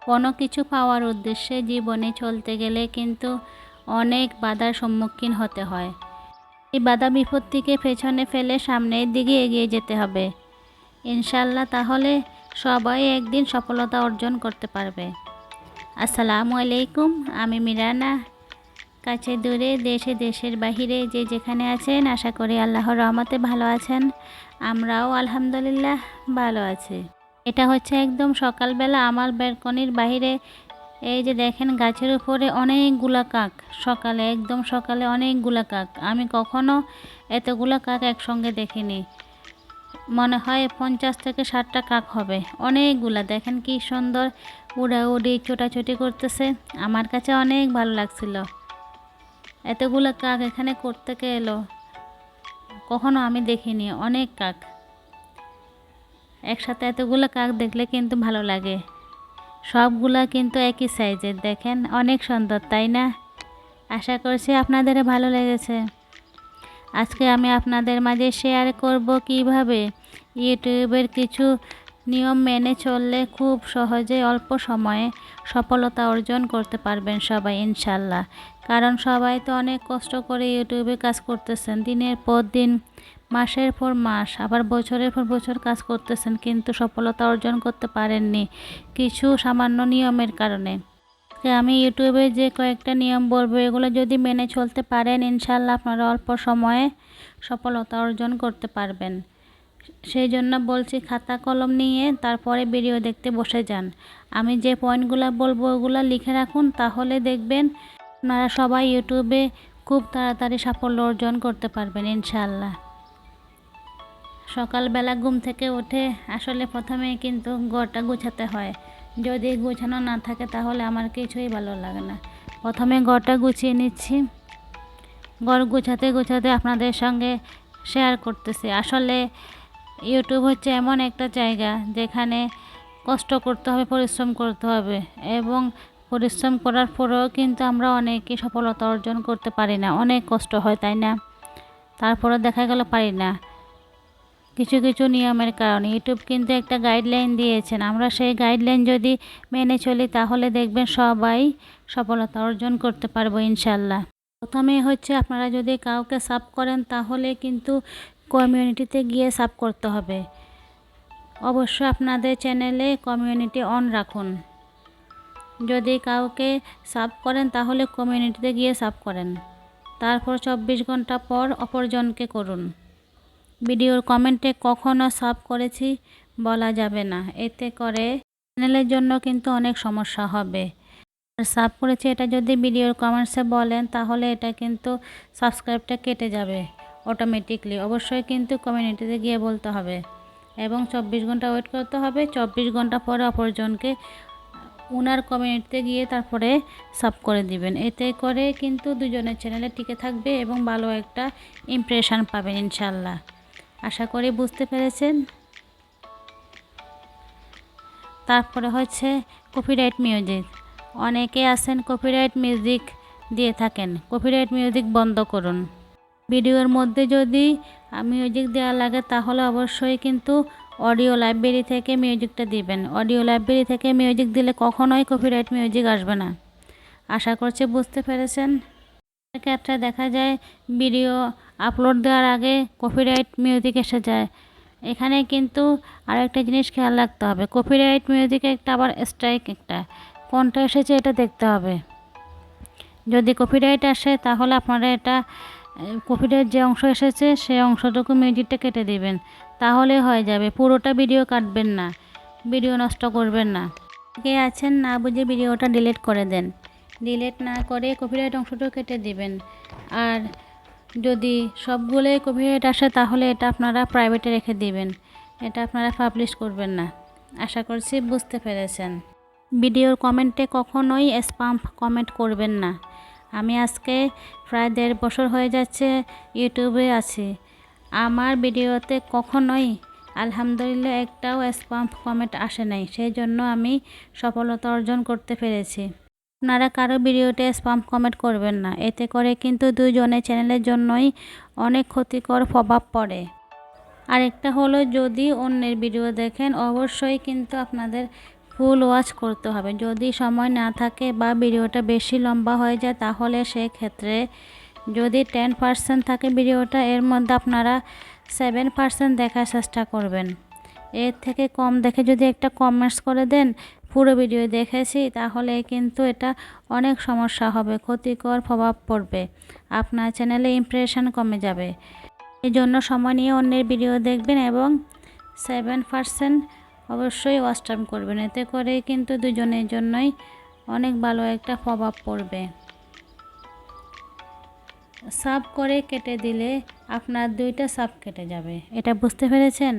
কোনো কিছু পাওয়ার উদ্দেশ্যে জীবনে চলতে গেলে কিন্তু অনেক বাধার সম্মুখীন হতে হয়। এই বাধা বিপত্তিকে পেছনে ফেলে সামনের দিকে এগিয়ে যেতে হবে ইনশাল্লাহ, তাহলে সবাই একদিন সফলতা অর্জন করতে পারবে। আসসালামু আলাইকুম, আমি মিরানা। কাছে দূরে দেশে দেশের বাহিরে যে যেখানে আছেন, আশা করি আল্লাহর রহমতে ভালো আছেন। আমরাও আলহামদুলিল্লাহ ভালো আছি। এটা হচ্ছে একদম সকালবেলা আমার ব্যালকনির বাইরে। এই যে দেখেন গাছের উপরে অনেকগুলা কাক, একদম সকালে অনেকগুলা কাক। আমি কখনো এতগুলা কাক একসঙ্গে দেখিনি। মনে হয় 50 থেকে 60টা কাক হবে, অনেকগুলা। দেখেন কি সুন্দর উড়াউড়ি ছোটাছুটি করতেছে। আমার কাছে অনেক ভালো লাগছিল। এতগুলা কাক এখানে করতে এলো, কখনো আমি দেখিনি। অনেক কাক একসাথে, এতগুলো কাক দেখলে কিন্তু ভালো লাগে। সবগুলা কিন্তু একই সাইজের, দেখেন অনেক সুন্দর, তাই না? আশা করছি আপনাদের ভালো লেগেছে। আজকে আমি আপনাদের মাঝে শেয়ার করব কিভাবে ইউটিউবের কিছু নিয়ম মেনে চললে খুব সহজে অল্প সময়ে সফলতা অর্জন করতে পারবেন সবাই ইনশাল্লাহ। কারণ সবাই তো অনেক কষ্ট করে ইউটিউবে কাজ করতেছেন, দিনের পর দিন, মাসের পর মাস, আবার বছরের পর বছর কাজ করতেছেন, কিন্তু সফলতা অর্জন করতে পারেননি কিছু সামান্য নিয়মের কারণে। আমি ইউটিউবে যে কয়েকটা নিয়ম বলবো, এগুলো যদি মেনে চলতে পারেন ইনশাল্লাহ আপনারা অল্প সময়ে সফলতা অর্জন করতে পারবেন। সেই জন্য বলছি, খাতা কলম নিয়ে তারপরে ভিডিও দেখতে বসে যান। আমি যে পয়েন্টগুলো বলবো ওগুলো লিখে রাখুন, তাহলে দেখবেন আপনারা সবাই ইউটিউবে খুব তাড়াতাড়ি সাফল্য অর্জন করতে পারবেন ইনশাল্লাহ। সকালবেলা ঘুম থেকে উঠে আসলে প্রথমে কিন্তু ঘরটা গুছাতে হয়। যদি গুছানো না থাকে তাহলে আমার কিছুই ভালো লাগে না। প্রথমে ঘরটা গুছিয়ে নিচ্ছি। ঘর গুছাতে গুছাতে আপনাদের সঙ্গে শেয়ার করতেছি। আসলে ইউটিউব হচ্ছে এমন একটা জায়গা যেখানে কষ্ট করতে হবে, পরিশ্রম করতে হবে, এবং পরিশ্রম করার পরেও কিন্তু আমরা অনেকে সফলতা অর্জন করতে পারি না। অনেক কষ্ট হয়, তাই না? তারপরে দেখা গেল পারি না কিছু কিছু নিয়মের কারণে। ইউটিউব কিন্তু একটা গাইডলাইন দিয়েছেন, আমরা সেই গাইডলাইন যদি মেনে চলি তাহলে দেখবেন সবাই সফলতা অর্জন করতে পারবো ইনশাল্লাহ। প্রথমে হচ্ছে আপনারা যদি কাউকে সাব করেন তাহলে কিন্তু কমিউনিটিতে গিয়ে সাব করতে হবে। অবশ্যই আপনাদের চ্যানেলে কমিউনিটি অন রাখুন। যদি কাউকে সাব করেন তাহলে কমিউনিটিতে গিয়ে সাব করেন, তারপর 24 ঘন্টা পর অপরজনকে করুন। ভিডিওর কমেন্টে কখনো সাব করেছি বলা যাবে না, এতে করে চ্যানেলের জন্য কিন্তু অনেক সমস্যা হবে। আর সাব করেছি এটা যদি ভিডিওর কমেন্টসে বলেন তাহলে এটা কিন্তু সাবস্ক্রাইবটা কেটে যাবে অটোমেটিকলি। অবশ্যই কিন্তু কমিউনিটিতে গিয়ে বলতে হবে এবং 24 ঘন্টা ওয়েট করতে হবে। 24 ঘন্টা পরে অপরজনকে ওনার কমিউনিটিতে গিয়ে তারপরে সাব করে দিবেন। এতে করে কিন্তু দুজনের চ্যানেলে টিকে থাকবে এবং ভালো একটা ইমপ্রেশন পাবেন ইনশাল্লাহ। আশা করি বুঝতে পেরেছেন। তারপরে হচ্ছে কপিরাইট মিউজিক। অনেকে আছেন কপিরাইট মিউজিক দিয়ে থাকেন, কপিরাইট মিউজিক বন্ধ করুন। ভিডিওর মধ্যে যদি মিউজিক দেওয়া লাগে তাহলে অবশ্যই কিন্তু অডিও লাইব্রেরি থেকে মিউজিকটা দিবেন। অডিও লাইব্রেরি থেকে মিউজিক দিলে কখনোই কপিরাইট মিউজিক আসবে না। আশা করছি বুঝতে পেরেছেন। ক্ষেত্রে দেখা যায় ভিডিও আপলোড দেওয়ার আগে কপিরাইট মিউজিক এসে যায়। এখানে কিন্তু আরেকটা জিনিস খেয়াল রাখতে হবে, কপিরাইট মিউজিকে একটা আবার স্ট্রাইক একটা, কোনটা এসেছে এটা দেখতে হবে। যদি কপিরাইট আসে তাহলে আপনারা এটা কপিরাইট যে অংশ এসেছে সেই অংশটুকু মিউজিকটা কেটে দিবেন, তাহলে হয়ে যাবে। পুরোটা ভিডিও কাটবেন না, ভিডিও নষ্ট করবেন না। কে আছেন না বুঝে ভিডিওটা ডিলিট করে দেন, ডিলিট না করে কপিরাইট অংশটাও কেটে দিবেন। আর যদি সবগুলোই কপিরাইট আসে তাহলে এটা আপনারা প্রাইভেটে রেখে দিবেন, এটা আপনারা পাবলিশ করবেন না। আশা করছি বুঝতে পেরেছেন। ভিডিওর কমেন্টে কখনোই স্প্যাম কমেন্ট করবেন না। আমি আজকে প্রায় 1.5 বছর হয়ে যাচ্ছে ইউটিউবে আছি, আমার ভিডিওতে কখনোই আলহামদুলিল্লাহ একটাও স্প্যাম কমেন্ট আসে নাই। সেই জন্য আমি সফলতা অর্জন করতে পেরেছি। আপনারা কারো ভিডিওতে স্প্যাম কমেন্ট করবেন না, এতে করে কিন্তু দুজনের চ্যানেলের জন্যই অনেক ক্ষতিকর প্রভাব পড়ে। আরেকটা হলো, যদি অন্যের ভিডিও দেখেন অবশ্যই কিন্তু আপনাদের ফুল ওয়াচ করতে হবে। যদি সময় না থাকে বা ভিডিওটা বেশি লম্বা হয়ে যায় তাহলে সেক্ষেত্রে যদি 10% থাকে ভিডিওটা, এর মধ্যে আপনারা 7% দেখার চেষ্টা করবেন। এর থেকে কম দেখে যদি একটা কমেন্টস করে দেন পুরো ভিডিও দেখেছি, তাহলে কিন্তু এটা অনেক সমস্যা হবে, ক্ষতিকর প্রভাব পড়বে, আপনার চ্যানেলে ইমপ্রেশন কমে যাবে। এই জন্য সময় নিয়ে অন্যের ভিডিও দেখবেন এবং 7% অবশ্যই ওয়াচ টাইম করবেন। এতে করে কিন্তু দুজনের জন্যই অনেক ভালো একটা প্রভাব পড়বে। সাব করে কেটে দিলে আপনার 2টা সাব কেটে যাবে, এটা বুঝতে পেরেছেন?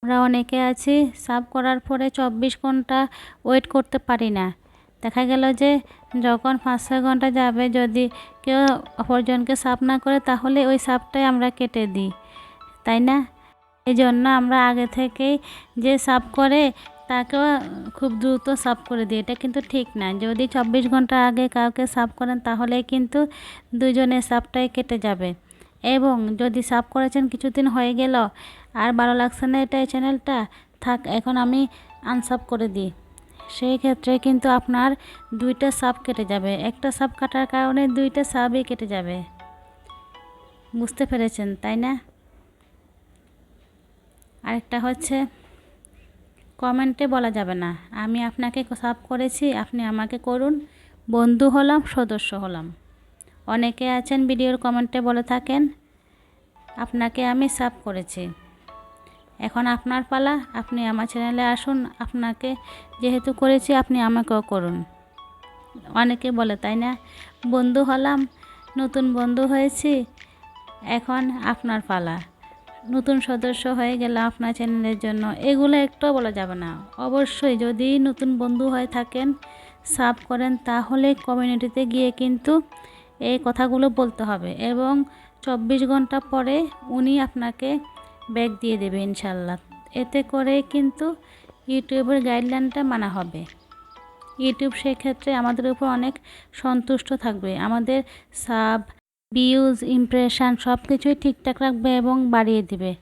আমরা অনেকে আছি সাব করার পরে 24 ঘন্টা ওয়েট করতে পারি না। দেখা গেল যে যখন 5-6 ঘন্টা যাবে, যদি কেউ অপরজনকে সাব না করে তাহলে ওই সাবটাই আমরা কেটে দিই, তাই না? এই জন্য আমরা আগে থেকেই যে সাব করে তাকেও খুব দ্রুত সাব করে দিই, এটা কিন্তু ঠিক না। যদি 24 ঘন্টা আগে কাউকে সাব করেন তাহলে কিন্তু দুজনের সাবটাই কেটে যাবে। এবং যদি সাব করেছেন কিছুদিন হয়ে গেল আর ভালো লাগছে না এটা এই চ্যানেলটা, থাক এখন আমি আনসাব করে দিই, সেই ক্ষেত্রে কিন্তু আপনার 2টা সাব কেটে যাবে। একটা সাব কাটার কারণে 2টা সাবই কেটে যাবে, বুঝতে পেরেছেন তাই না? আরেকটা হচ্ছে কমেন্টে বলা যাবে না আমি আপনাকে সাব করেছি, আপনি আমাকে করুন, বন্ধু হলাম, সদস্য হলাম। অনেকে আছেন ভিডিওর কমেন্টে বলে থাকেন আপনাকে আমি সাব করেছি, এখন আপনার পালা, আপনি আমার চ্যানেলে আসুন, আপনাকে যেহেতু করেছি আপনি আমাকেও করুন। অনেকে বলে তাই না? বন্ধু হলাম, নতুন বন্ধু হয়েছি, এখন আপনার পালা, নতুন সদস্য হয়ে গেল আপনার চ্যানেলের জন্য। এগুলো একটু বলা যাবে না। অবশ্যই যদি নতুন বন্ধু হয়ে থাকেন, সাব করেন, তাহলে কমিউনিটিতে গিয়ে কিন্তু এই কথাগুলো বলতে হবে এবং 24 ঘন্টা পরে উনি আপনাকে ব্যাক দিয়ে দেবে ইনশাল্লাহ। এতে করে কিন্তু ইউটিউবের গাইডলাইনটা মানা হবে। ইউটিউব সেক্ষেত্রে আমাদের উপর অনেক সন্তুষ্ট থাকবে, আমাদের সাব, ভিউজ, ইমপ্রেশন সব কিছুই ঠিকঠাক রাখবে এবং বাড়িয়ে দিবে।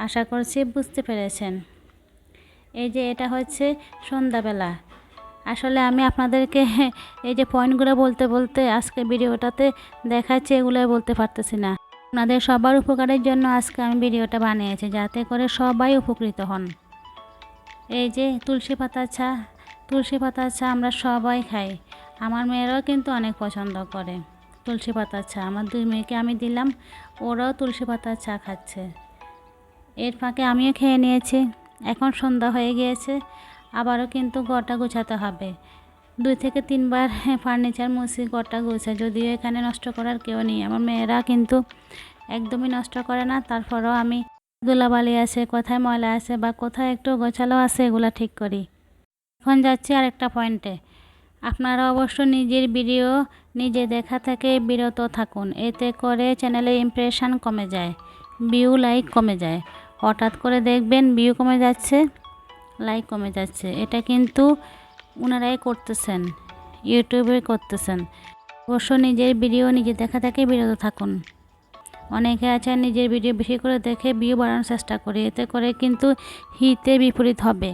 আশা করছি বুঝতে পেরেছেন। এই যে এটা হচ্ছে সন্ধ্যাবেলা, আসলে আমি আপনাদেরকে এই যে পয়েন্টগুলো বলতে বলতে আজকে ভিডিওটাতে দেখাচ্ছি, এগুলো বলতে পারতেছি না। আপনাদের সবার উপকারের জন্য আজকে আমি ভিডিওটা বানিয়েছি, যাতে করে সবাই উপকৃত হন। এই যে তুলসী পাতার চা, তুলসী পাতার চা আমরা সবাই খাই, আমার মেয়েরাও কিন্তু অনেক পছন্দ করে তুলসী পাতার চা। আমার 2 মেয়েকে আমি দিলাম, ওরাও তুলসী পাতার চা খাচ্ছে। এর ফাঁকে আমিও খেয়ে নিয়েছি। এখন সন্ধ্যা হয়ে গিয়েছে, আবারও কিন্তু ঘরটা গোছাতে হবে। 2 থেকে 3 বার ফার্নিচার মুছি, ঘরটা গোছায়, যদিও এখানে নষ্ট করার কেউ নেই। আমার মেয়েরা কিন্তু একদমই নষ্ট করে না, তারপরেও আমি ধুলাবালি আছে, কোথায় ময়লা আছে বা কোথায় একটু গোছালো আছে এগুলো ঠিক করি। এখন যাচ্ছি আরেকটা পয়েন্টে। আপনারা অবশ্য নিজের ভিডিও নিজে দেখা থেকে বিরত থাকুন, এতে করে চ্যানেলে ইমপ্রেশন কমে যায়, ভিউ লাইক কমে যায়। হঠাৎ করে দেখবেন ভিউ কমে যাচ্ছে, লাইক কমে যাচ্ছে, এটা কিন্তু ওনারাই করতেছেন, ইউটিউবে করতেছেন। অবশ্য নিজের ভিডিও নিজে দেখা থেকে বিরত থাকুন। অনেকে আছেন নিজের ভিডিও বেশি করে দেখে ভিউ বাড়ানোর চেষ্টা করে, এতে করে কিন্তু হিতে বিপরীত হবে,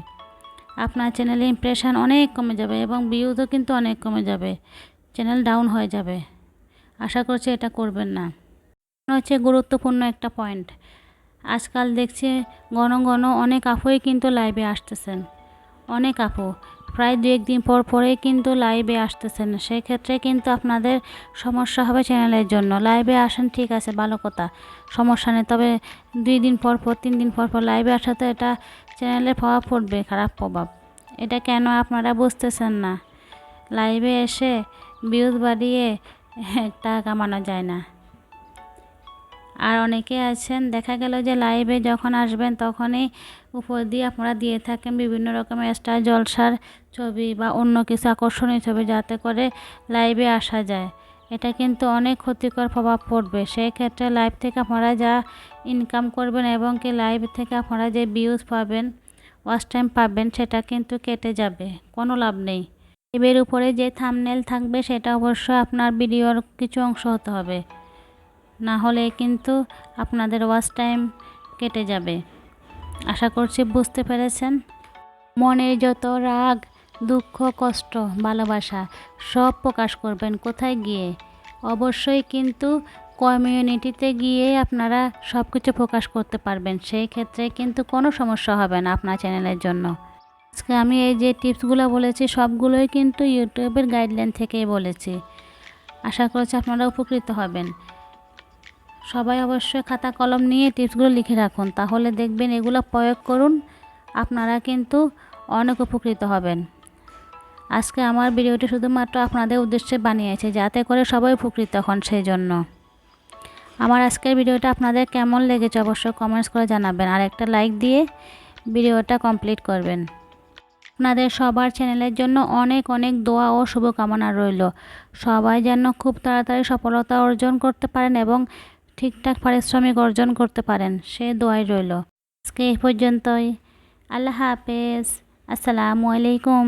আপনার চ্যানেলে ইমপ্রেশন অনেক কমে যাবে এবং ভিউজও কিন্তু অনেক কমে যাবে, চ্যানেল ডাউন হয়ে যাবে। আশা করছি এটা করবেন না। হচ্ছে গুরুত্বপূর্ণ একটা পয়েন্ট, আজকাল দেখছি ঘন ঘন অনেক আপুই কিন্তু লাইভে আসতেছেন, অনেক আপু প্রায় 2-1 দিন পর পরেই কিন্তু লাইভে আসতেছেন। সেক্ষেত্রে কিন্তু আপনাদের সমস্যা হবে চ্যানেলের জন্য। লাইভে আসেন ঠিক আছে, ভালো কথা, সমস্যা নেই, তবে 2 দিন পর পর 3 দিন পর পর লাইভে আসাতে এটা চ্যানেলে প্রভাব পড়বে, খারাপ প্রভাব। এটা কেন আপনারা বুঝতেছেন না? লাইভে এসে ভিউজ বাড়িয়ে টাকা কামানো যায় না। আর অনেকে আছেন দেখা গেল যে লাইভে যখন আসবেন তখনই উপর দিয়ে আপনারা দিয়ে থাকেন বিভিন্ন রকমের স্টার জলসার ছবি বা অন্য কিছু আকর্ষণীয় ছবি, যাতে করে লাইভে আসা যায়। এটা কিন্তু অনেক ক্ষতিকর প্রভাব পড়বে। সেই ক্ষেত্রে লাইভ থেকে আপনারা যা ইনকাম করবেন এবং কি লাইভ থেকে আপনারা যে ভিউজ পাবেন, ওয়াচ টাইম পাবেন, সেটা কিন্তু কেটে যাবে, কোনো লাভ নেই। লাইভের উপরে যে থাম্বনেল থাকবে সেটা অবশ্যই আপনার ভিডিওর কিছু অংশ হতে হবে, না হলে কিন্তু আপনাদের ওয়াচ টাইম কেটে যাবে। আশা করছি বুঝতে পেরেছেন। মনের যত রাগ, দুঃখ, কষ্ট, ভালোবাসা সব প্রকাশ করবেন কোথায় গিয়ে? অবশ্যই কিন্তু কমিউনিটিতে গিয়ে আপনারা সব কিছু প্রকাশ করতে পারবেন। সেই ক্ষেত্রে কিন্তু কোনো সমস্যা হবে না আপনার চ্যানেলের জন্য। আজকে আমি এই যে টিপসগুলো বলেছি সবগুলোই কিন্তু ইউটিউবের গাইডলাইন থেকেই বলেছি। আশা করছি আপনারা উপকৃত হবেন। সবাই অবশ্যই খাতা কলম নিয়ে টিপসগুলো লিখে রাখুন, তাহলে দেখবেন এগুলো প্রয়োগ করুন, আপনারা কিন্তু অনেক উপকৃত হবেন। আজকে আমার ভিডিওটি শুধুমাত্র আপনাদের উদ্দেশ্যে বানিয়েছি যাতে করে সবাই উপকৃত হন। সেই জন্য আমার আজকের ভিডিওটা আপনাদের কেমন লেগেছে অবশ্যই কমেন্টস করে জানাবেন, আর একটা লাইক দিয়ে ভিডিওটা কমপ্লিট করবেন। আপনাদের সবার চ্যানেলের জন্য অনেক অনেক দোয়া ও শুভকামনা রইল। সবাই যেন খুব তাড়াতাড়ি সফলতা অর্জন করতে পারেন এবং ঠিকঠাক পারিশ্রমিক অর্জন করতে পারেন, সে দোয়াই রইল। আজকে এই পর্যন্তই। আল্লাহ হাফেজ। আসসালামু আলাইকুম।